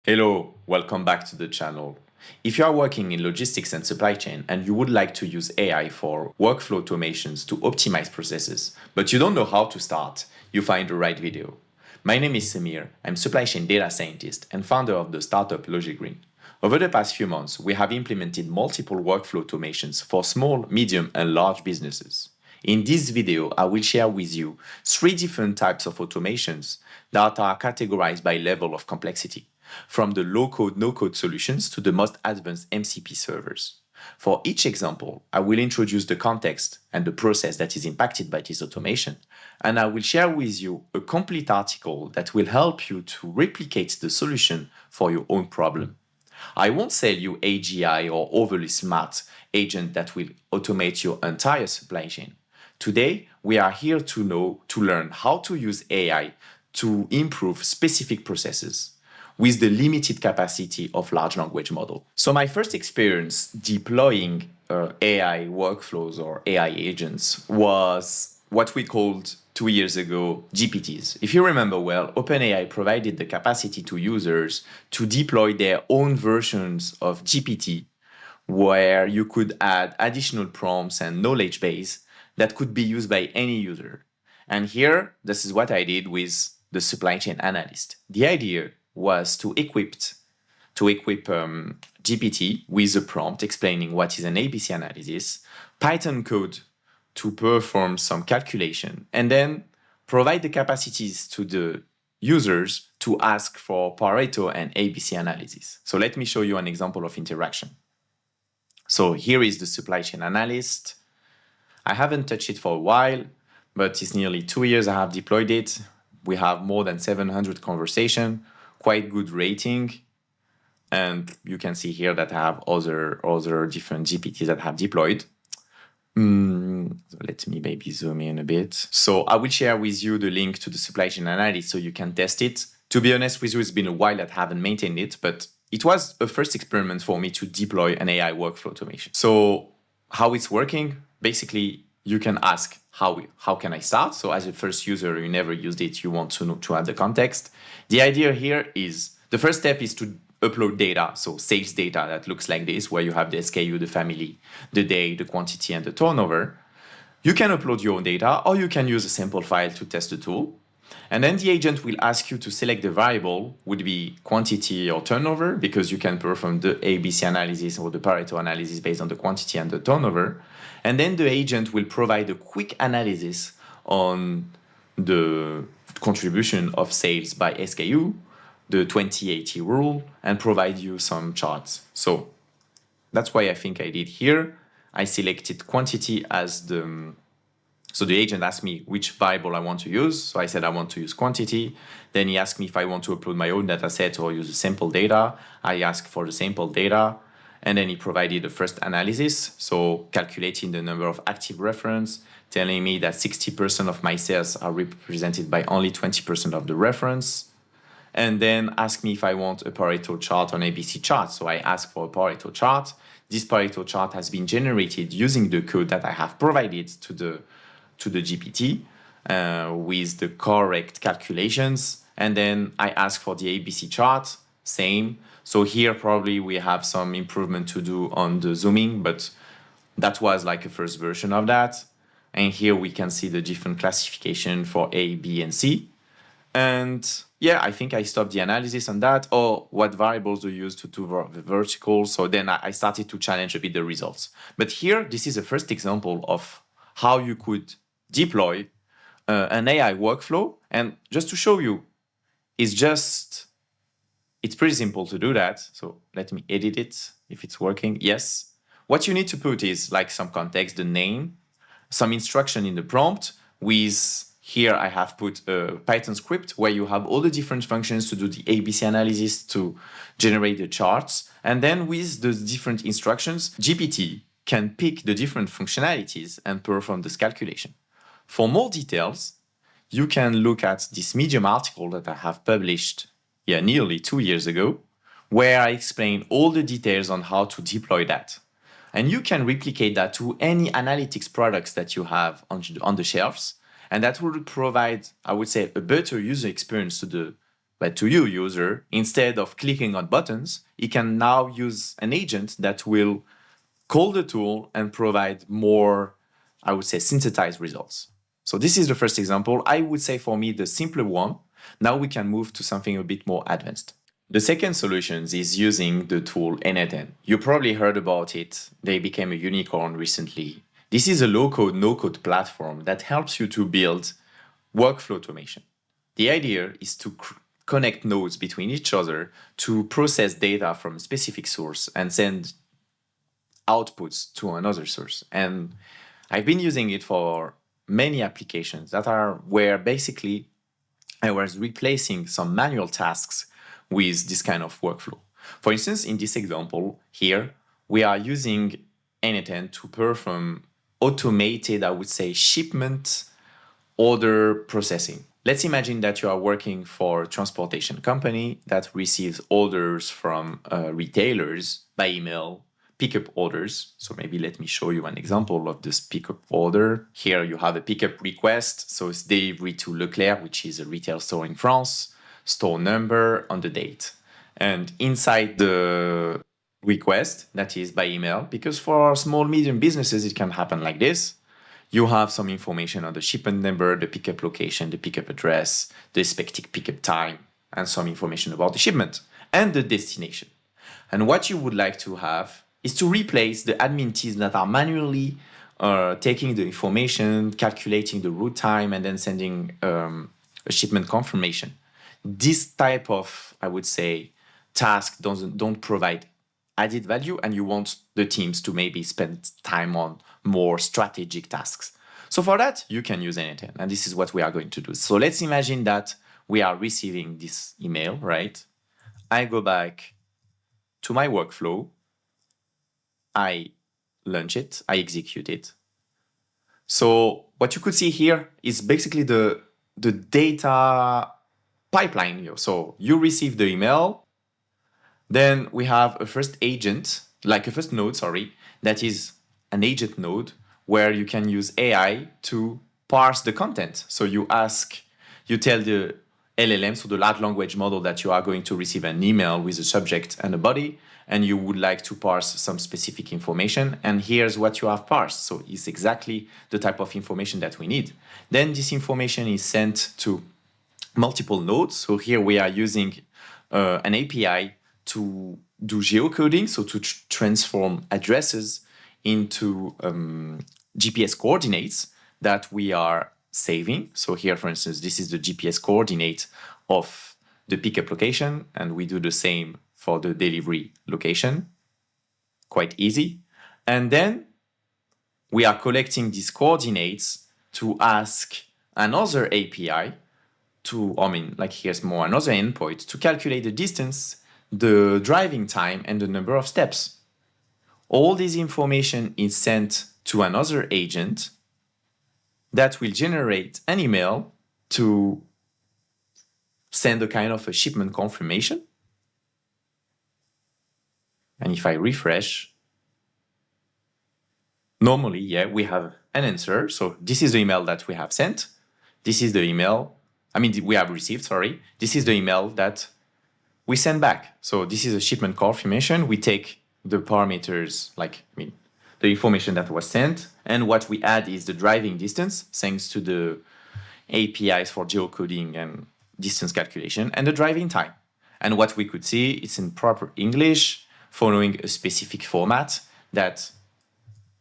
Hello, welcome back to the channel. If you are working in logistics and supply chain and you would like to use AI for workflow automations to optimize processes, but you don't know how to start, you find the right video. My name is Samir, I'm supply chain data scientist and founder of the startup LogicGreen. Over the past few months, we have implemented multiple workflow automations for small, medium, and large businesses. In this video, I will share with you 3 different types of automations that are categorized by level of complexity, from the low-code, no-code solutions to the most advanced MCP servers. For each example, I will introduce the context and the process that is impacted by this automation, and I will share with you a complete article that will help you to replicate the solution for your own problem. I won't sell you AGI or overly smart agent that will automate your entire supply chain. Today, we are here to learn how to use AI to improve specific processes with the limited capacity of large language model. So my first experience deploying AI workflows or AI agents was what we called 2 years ago GPTs. If you remember well, OpenAI provided the capacity to users to deploy their own versions of GPT where you could add additional prompts and knowledge base that could be used by any user. And here, this is what I did with the supply chain analyst. The idea was to equip GPT with a prompt explaining what is an ABC analysis, Python code to perform some calculation, and then provide the capacities to the users to ask for Pareto and ABC analysis. So let me show you an example of interaction. So here is the supply chain analyst. I haven't touched it for a while, but it's nearly 2 years I have deployed it. We have more than 700 conversations, quite good rating. And you can see here that I have other different GPTs that I have deployed. So let me maybe zoom in a bit. So I will share with you the link to the supply chain analyst so you can test it. To be honest with you, it's been a while that I haven't maintained it, but it was a first experiment for me to deploy an AI workflow automation. So how it's working? Basically, you can ask how can I start? So as a first user, you never used it, you want to know to add the context. The idea here is the first step is to upload data, so sales data that looks like this, where you have the SKU, the family, the day, the quantity, and the turnover. You can upload your own data, or you can use a sample file to test the tool. And then the agent will ask you to select the variable, would be quantity or turnover, because you can perform the ABC analysis or the Pareto analysis based on the quantity and the turnover. And then the agent will provide a quick analysis on the contribution of sales by SKU, the 20/80 rule, and provide you some charts. So that's why I think I did here. I selected quantity as so the agent asked me which variable I want to use. So I said I want to use quantity. Then he asked me if I want to upload my own data set or use the sample data. I asked for the sample data. And then he provided the first analysis. So calculating the number of active reference, telling me that 60% of my sales are represented by only 20% of the reference. And then asked me if I want a Pareto chart or an ABC chart. So I asked for a Pareto chart. This Pareto chart has been generated using the code that I have provided to the GPT with the correct calculations. And then I ask for the ABC chart, same. So here probably we have some improvement to do on the zooming, but that was like a first version of that. And here we can see the different classification for A, B, and C. And yeah, I think I stopped the analysis on that. Or what variables do you use to do the vertical? So then I started to challenge a bit the results. But here, this is the first example of how you could deploy an AI workflow. And just to show you, it's pretty simple to do that. So let me edit it if it's working. Yes. What you need to put is like some context, the name, some instruction in the prompt with, here I have put a Python script where you have all the different functions to do the ABC analysis to generate the charts. And then with the different instructions, GPT can pick the different functionalities and perform this calculation. For more details, you can look at this Medium article that I have published nearly 2 years ago, where I explain all the details on how to deploy that. And you can replicate that to any analytics products that you have on the shelves. And that will provide, I would say, a better user experience to but to you, user, instead of clicking on buttons, you can now use an agent that will call the tool and provide more, I would say, synthesized results. So this is the first example. I would say for me, the simpler one. Now we can move to something a bit more advanced. The second solution is using the tool N8N. You probably heard about it. They became a unicorn recently. This is a low-code, no-code platform that helps you to build workflow automation. The idea is to connect nodes between each other to process data from a specific source and send outputs to another source. And I've been using it for many applications that are where basically I was replacing some manual tasks with this kind of workflow. For instance, in this example here, we are using N8N to perform automated, I would say, shipment order processing. Let's imagine that you are working for a transportation company that receives orders from retailers by email, pickup orders. So maybe let me show you an example of this pickup order. Here you have a pickup request. So it's delivery to Leclerc, which is a retail store in France, store number on the date. And inside the request, that is by email, because for small, medium businesses, it can happen like this. You have some information on the shipment number, the pickup location, the pickup address, the expected pickup time, and some information about the shipment and the destination. And what you would like to have is to replace the admin teams that are manually taking the information, calculating the route time, and then sending a shipment confirmation. This type of, I would say, task don't provide added value, and you want the teams to maybe spend time on more strategic tasks. So for that, you can use N8N, and this is what we are going to do. So let's imagine that we are receiving this email, right? I go back to my workflow, I launch it, I execute it. So what you could see here is basically the data pipeline. So you receive the email, then we have a first agent, like a first node, that is an agent node where you can use AI to parse the content. So you tell the LLM, so the large language model, that you are going to receive an email with a subject and a body, and you would like to parse some specific information. And here's what you have parsed. So it's exactly the type of information that we need. Then this information is sent to multiple nodes. So here we are using an API to do geocoding, so to transform addresses into GPS coordinates that we are saving. So here, for instance, this is the GPS coordinate of the pickup location, and we do the same for the delivery location. Quite easy. And then we are collecting these coordinates to ask another API here's more another endpoint to calculate the distance, the driving time, and the number of steps. All this information is sent to another agent that will generate an email to send a kind of a shipment confirmation. And if I refresh, normally, we have an answer. So this is the email that we have sent. This is the email, we have received, This is the email that we send back. So this is a shipment confirmation. We take the parameters, the information that was sent, and what we add is the driving distance, thanks to the APIs for geocoding and distance calculation, and the driving time. And what we could see, it's in proper English, following a specific format that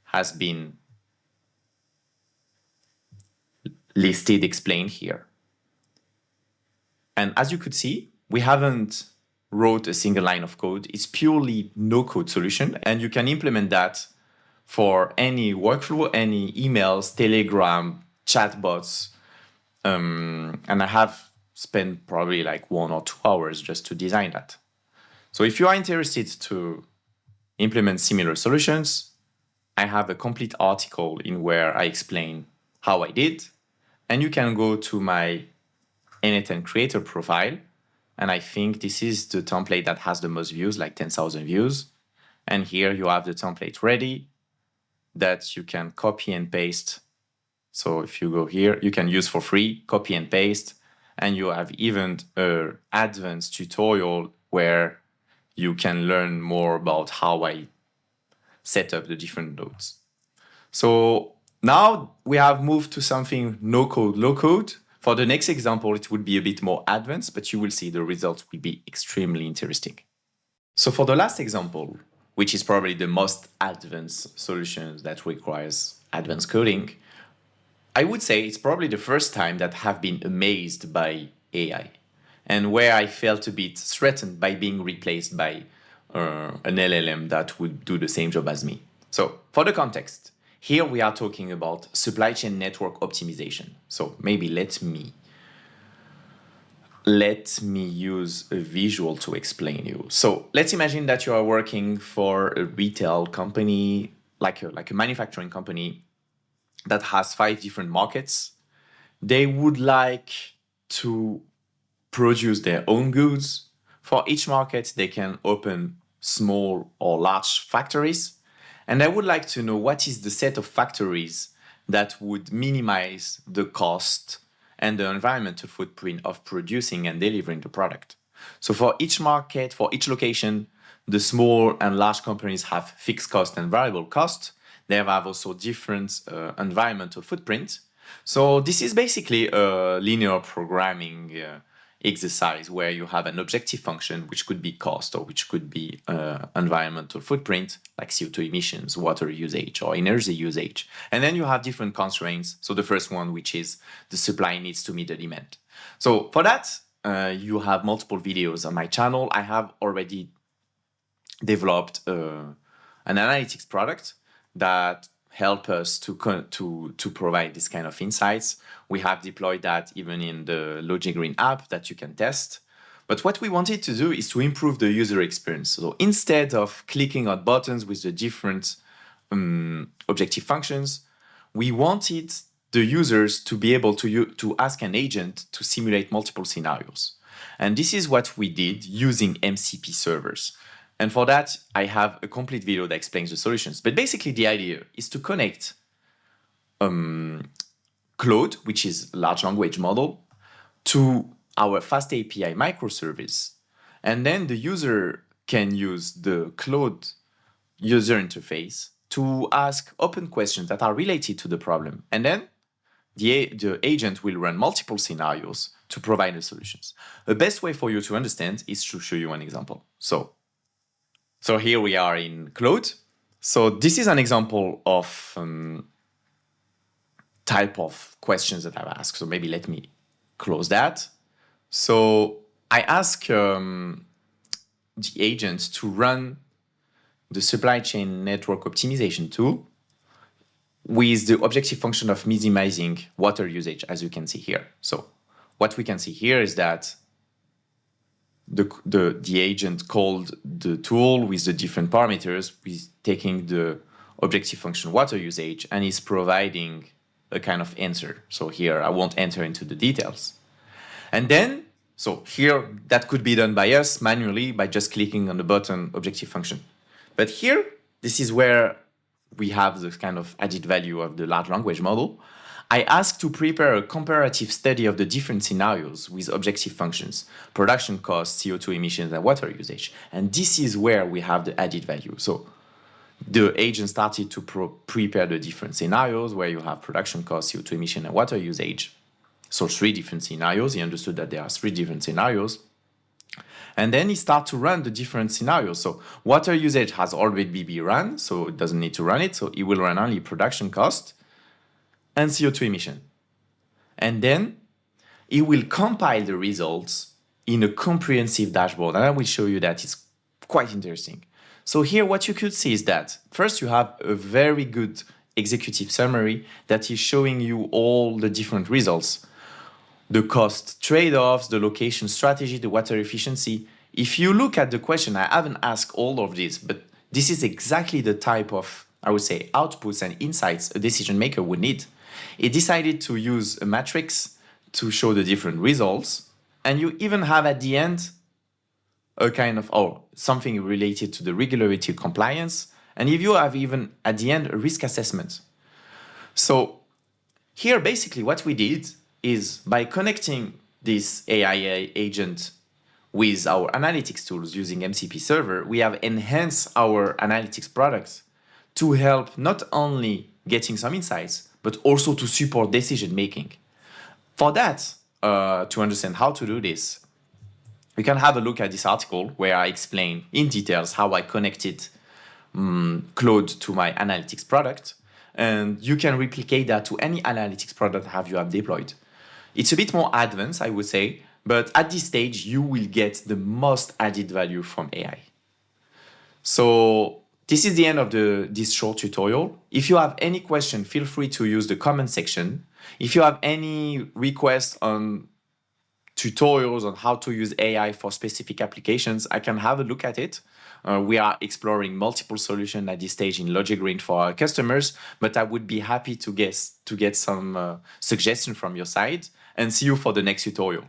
has been listed, explained here. And as you could see, we haven't wrote a single line of code. It's purely no-code solution, and you can implement that for any workflow, any emails, Telegram, chatbots. And I have spent probably 1 or 2 hours just to design that. So if you are interested to implement similar solutions, I have a complete article in where I explain how I did, and you can go to my N8N creator profile. And I think this is the template that has the most views, 10,000 views. And here you have the template ready that you can copy and paste. So if you go here, you can use for free, copy and paste, And you have even an advanced tutorial where you can learn more about how I set up the different nodes. So now we have moved to something no code, low code. For the next example, it would be a bit more advanced, but you will see the results will be extremely interesting. So for the last example, which is probably the most advanced solutions that requires advanced coding, I would say it's probably the first time that I have been amazed by AI and where I felt a bit threatened by being replaced by an LLM that would do the same job as me. So for the context, here we are talking about supply chain network optimization. So maybe let me use a visual to explain you. So let's imagine that you are working for a retail company, like a manufacturing company that has 5 different markets. They would like to produce their own goods. For each market, they can open small or large factories. And I would like to know what is the set of factories that would minimize the cost and the environmental footprint of producing and delivering the product. So for each market, for each location, the small and large companies have fixed cost and variable cost. They have also different environmental footprint. So this is basically a linear programming exercise where you have an objective function, which could be cost or which could be environmental footprint, like CO2 emissions, water usage, or energy usage. And then you have different constraints. So the first one, which is the supply needs to meet the demand. So for that, you have multiple videos on my channel. I have already developed an analytics product that help us to provide this kind of insights. We have deployed that even in the Logic Green app that you can test. But what we wanted to do is to improve the user experience. So instead of clicking on buttons with the different objective functions, we wanted the users to be able to ask an agent to simulate multiple scenarios. And this is what we did using MCP servers. And for that, I have a complete video that explains the solutions. But basically, the idea is to connect Claude, which is a large language model, to our Fast API microservice. And then the user can use the Claude user interface to ask open questions that are related to the problem. And then the agent will run multiple scenarios to provide the solutions. The best way for you to understand is to show you an example. So here we are in Claude. So this is an example of type of questions that I've asked. So maybe let me close that. So I ask the agent to run the supply chain network optimization tool with the objective function of minimizing water usage, as you can see here. So what we can see here is that the agent called the tool with the different parameters, with taking the objective function water usage, and is providing a kind of answer. So here I won't enter into the details. And then, so here that could be done by us manually by just clicking on the button objective function. But here, this is where we have the kind of added value of the large language model. I ask to prepare a comparative study of the different scenarios with objective functions, production costs, CO2 emissions, and water usage. And this is where we have the added value. So the agent started to prepare the different scenarios where you have production costs, CO2 emission, and water usage. So 3 different scenarios. He understood that there are 3 different scenarios. And then he started to run the different scenarios. So water usage has already been run, so it doesn't need to run it. So he will run only production cost and CO2 emission. And then it will compile the results in a comprehensive dashboard. And I will show you that it's quite interesting. So here what you could see is that first you have a very good executive summary that is showing you all the different results. The cost trade-offs, the location strategy, the water efficiency. If you look at the question, I haven't asked all of this, but this is exactly the type of, I would say, outputs and insights a decision maker would need. It decided to use a matrix to show the different results. And you even have at the end a kind of, something related to the regulatory compliance. And if you have even at the end a risk assessment. So here, basically what we did is by connecting this AI agent with our analytics tools using MCP server, we have enhanced our analytics products to help not only getting some insights, but also to support decision making. For that, to understand how to do this, you can have a look at this article where I explain in details how I connected Claude to my analytics product. And you can replicate that to any analytics product you have deployed. It's a bit more advanced, I would say, but at this stage, you will get the most added value from AI. So this is the end of this short tutorial. If you have any question, feel free to use the comment section. If you have any requests on tutorials on how to use AI for specific applications, I can have a look at it. We are exploring multiple solutions at this stage in Logic Green for our customers, but I would be happy to get some suggestions from your side, and see you for the next tutorial.